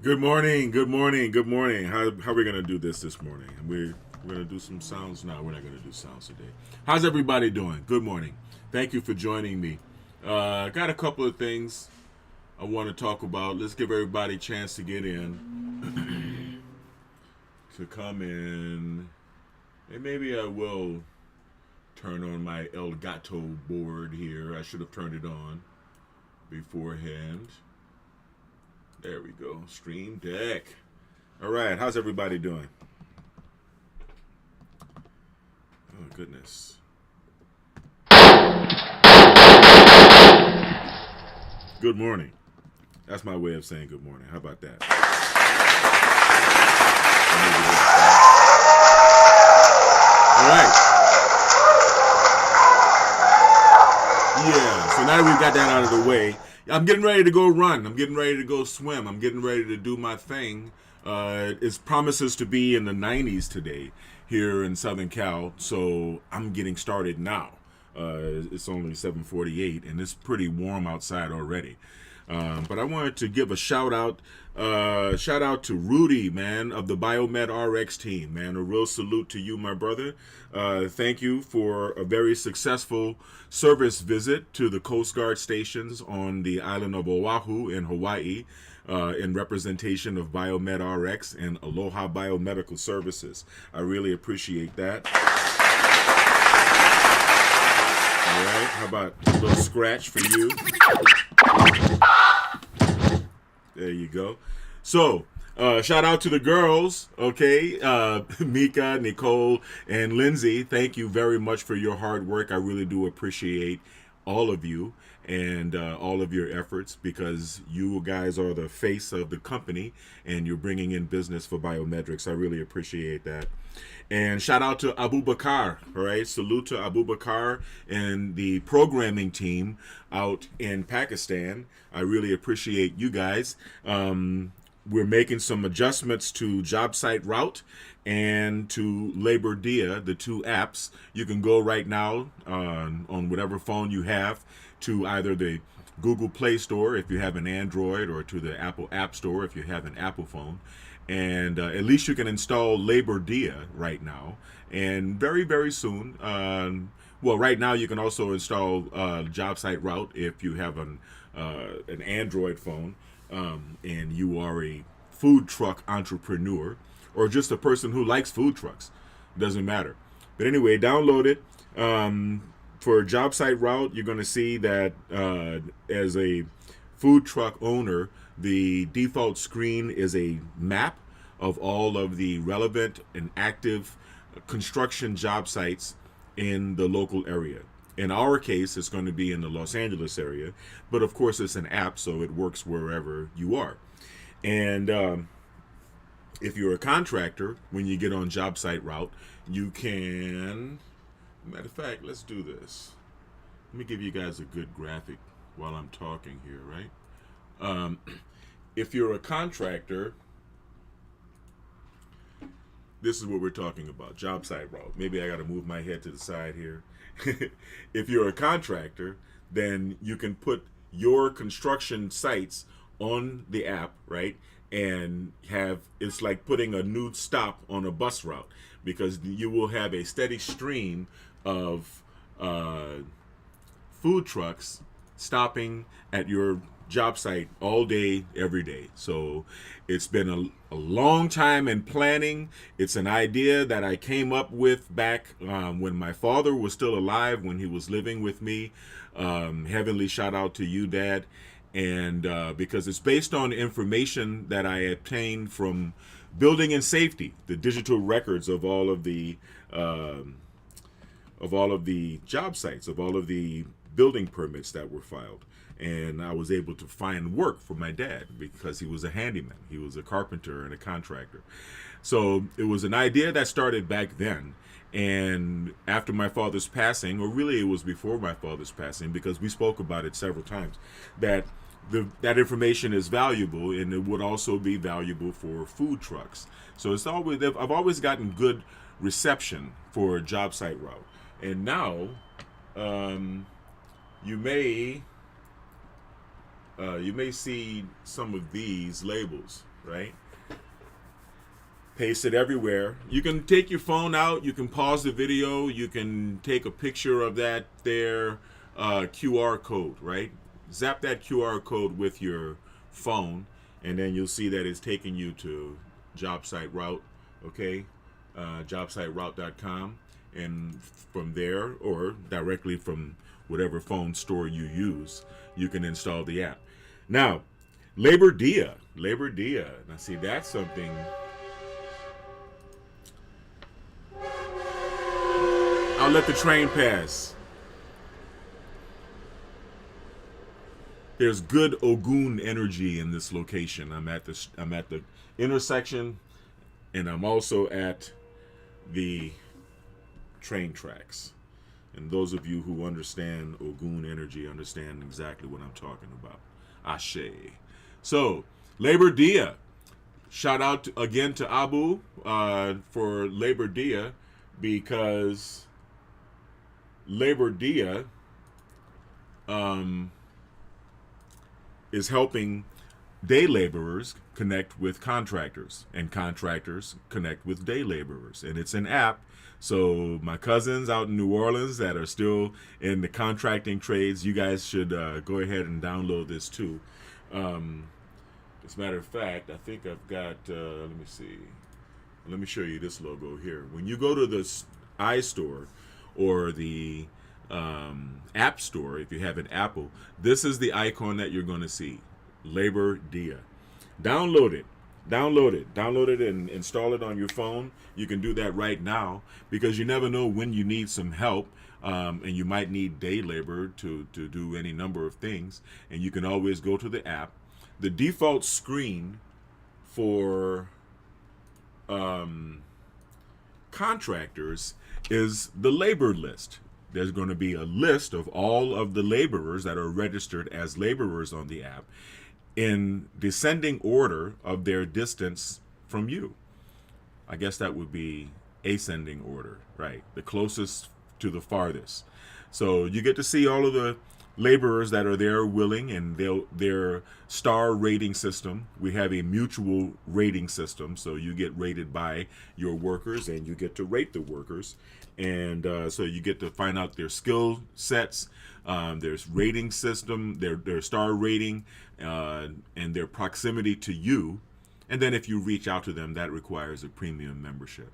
Good morning, good morning, good morning. How are we gonna do this morning? We're gonna do some sounds now. We're not gonna do sounds today. How's everybody doing? Good morning. Thank you for joining me. Got a couple of things I want to talk about. Let's give everybody a chance to get in, to come in, and maybe I will turn on my El Gato board here. I should have turned it on beforehand. There we go. Stream Deck. All right. How's everybody doing? Oh, goodness. Good morning. That's my way of saying good morning. How about that? All right. Yeah. So now that we've got that out of the way, I'm getting ready to go run. I'm getting ready to go swim. I'm getting ready to do my thing. It promises to be in the 90s today here in Southern Cal, so I'm getting started now. It's only 7:48, and it's pretty warm outside already. But I wanted to give a shout out to Rudy, man, of the Biomed RX team, man. A real salute to you, my brother. Thank you for a very successful service visit to the Coast Guard stations on the island of Oahu in Hawaii, in representation of Biomed RX and Aloha Biomedical Services. I really appreciate that. All right, how about a little scratch for you? There you go. So, shout out to the girls, okay? Mika, Nicole, and Lindsay. Thank you very much for your hard work. I really do appreciate all of you and all of your efforts, because you guys are the face of the company and you're bringing in business for biometrics. I really appreciate that. And shout out to Abu Bakar, all right? Salute to Abu Bakar and the programming team out in Pakistan. I really appreciate you guys. We're making some adjustments to Job Site Route and to Labor Dia, the two apps. You can go right now on whatever phone you have to either the Google Play Store if you have an Android, or to the Apple App Store if you have an Apple phone. And at least you can install Labor Dia right now. And very, very soon, well, right now you can also install Job Site Route if you have an Android phone, and you are a food truck entrepreneur, or just a person who likes food trucks. Doesn't matter. But anyway, download it. For Job Site Route, you're going to see that as a food truck owner, the default screen is a map of all of the relevant and active construction job sites in the local area. In our case, it's going to be in the Los Angeles area, but of course it's an app, so it works wherever you are. And if you're a contractor, when you get on Job Site Route, you can, matter of fact, let's do this. Let me give you guys a good graphic while I'm talking here, right? If you're a contractor, this is what we're talking about, Job Site Route. Maybe I got to move my head to the side here. If you're a contractor, then you can put your construction sites on the app, right? And it's like putting a new stop on a bus route, because you will have a steady stream of food trucks stopping at your job site all day, every day. So it's been a long time in planning. It's an idea that I came up with back when my father was still alive, when he was living with me. Heavenly shout out to you, Dad. And because it's based on information that I obtained from building and safety, the digital records of all of the job sites, of all of the building permits that were filed. And I was able to find work for my dad because he was a handyman. He was a carpenter and a contractor. So it was an idea that started back then. And after my father's passing, or really it was before my father's passing, because we spoke about it several times, that that information is valuable, and it would also be valuable for food trucks. So I've always gotten good reception for Job Site Route. And now you may see some of these labels. right? Paste it everywhere. You can take your phone out. You can pause the video. You can take a picture of that there QR code, right? Zap that QR code with your phone, and then you'll see that it's taking you to job site route, okay? Jobsiteroute.com, and from there, or directly from whatever phone store you use, you can install the app. Now, Labor Dia. Now, see, that's something. I'll let the train pass. There's good Ogun energy in this location. I'm at the intersection, and I'm also at the train tracks. And those of you who understand Ogun energy understand exactly what I'm talking about. Ashe. So, Labor Dia. Shout out again to Abu for Labor Dia, because Labor Dia is helping day laborers connect with contractors, and contractors connect with day laborers. And it's an app. So my cousins out in New Orleans that are still in the contracting trades, you guys should go ahead and download this too. As a matter of fact, I think I've got, let me see. Let me show you this logo here. When you go to the iStore or the App Store, if you have an Apple, this is the icon that you're going to see. Labor Dia. Download it and install it on your phone. You can do that right now, because you never know when you need some help, and you might need day labor to do any number of things, and you can always go to the app. The default screen for contractors is the labor list. There's going to be a list of all of the laborers that are registered as laborers on the app in descending order of their distance from you. I guess that would be ascending order, right? The closest to the farthest. So you get to see all of the laborers that are there willing, and their star rating system. We have a mutual rating system, so you get rated by your workers and you get to rate the workers. And so you get to find out their skill sets, there's rating system, their star rating, and their proximity to you. And then if you reach out to them, that requires a premium membership.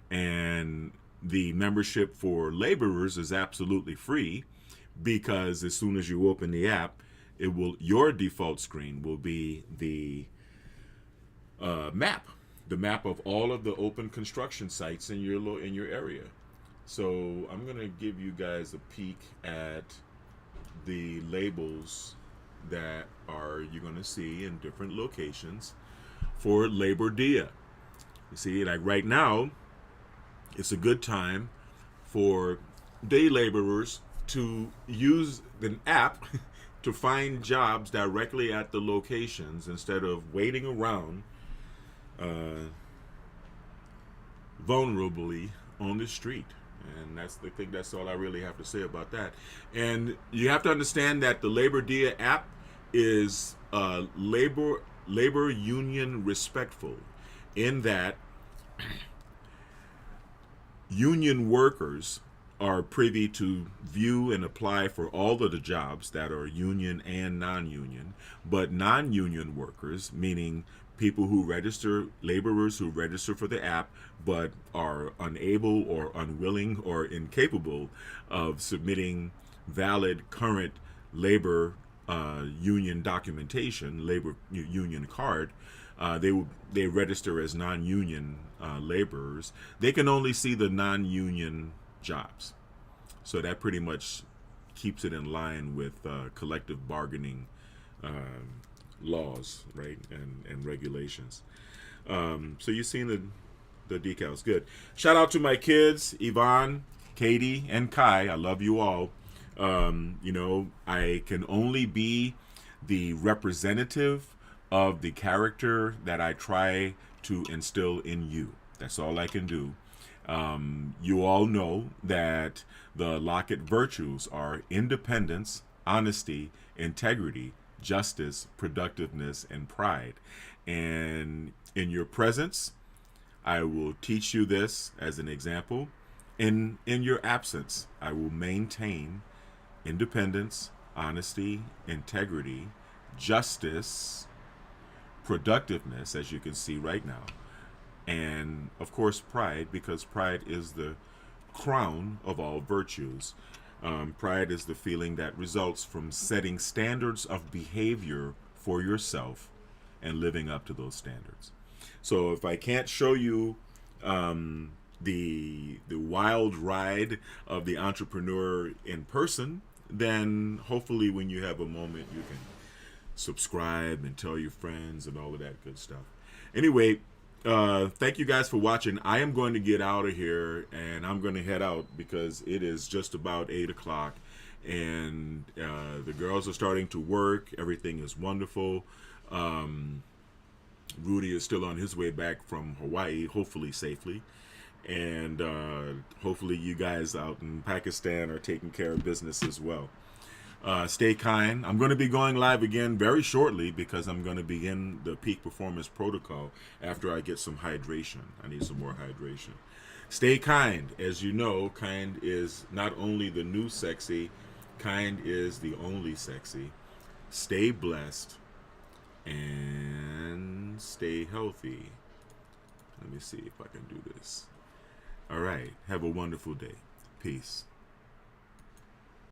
And the membership for laborers is absolutely free, because as soon as you open the app, your default screen will be the map of all of the open construction sites in your area. So I'm gonna give you guys a peek at the labels that you're gonna see in different locations for Labor Dia. You see, like right now, it's a good time for day laborers to use the app to find jobs directly at the locations instead of waiting around vulnerably on the street. And I think that's all I really have to say about that. And you have to understand that the Labor Dia app is labor union respectful, in that union workers are privy to view and apply for all of the jobs that are union and non-union, but non-union workers, meaning people who register, laborers who register for the app but are unable or unwilling or incapable of submitting valid current labor union documentation, labor union card, they register as non-union laborers. They can only see the non-union jobs. So that pretty much keeps it in line with collective bargaining laws, right, and regulations. So you've seen the decals. Good. Shout out to my kids, Yvonne, Katie, and Kai. I love you all. I can only be the representative of the character that I try to instill in you. That's all I can do. You all know that the Lockett virtues are independence, honesty, integrity, justice, productiveness, and pride. And in your presence, I will teach you this as an example. In your absence, I will maintain independence, honesty, integrity, justice, productiveness, as you can see right now, and of course pride, because pride is the crown of all virtues. Pride is the feeling that results from setting standards of behavior for yourself and living up to those standards. So if I can't show you the wild ride of the entrepreneur in person, then hopefully when you have a moment you can subscribe and tell your friends and all of that good stuff. Anyway, thank you guys for watching. I am going to get out of here and I'm going to head out because it is just about 8 o'clock and the girls are starting to work. Everything is wonderful. Rudy is still on his way back from Hawaii, hopefully safely. And hopefully you guys out in Pakistan are taking care of business as well. Stay kind. I'm going to be going live again very shortly because I'm going to begin the peak performance protocol after I get some hydration. I need some more hydration. Stay kind. As you know, kind is not only the new sexy, kind is the only sexy. Stay blessed and stay healthy. Let me see if I can do this. All right. Have a wonderful day. Peace.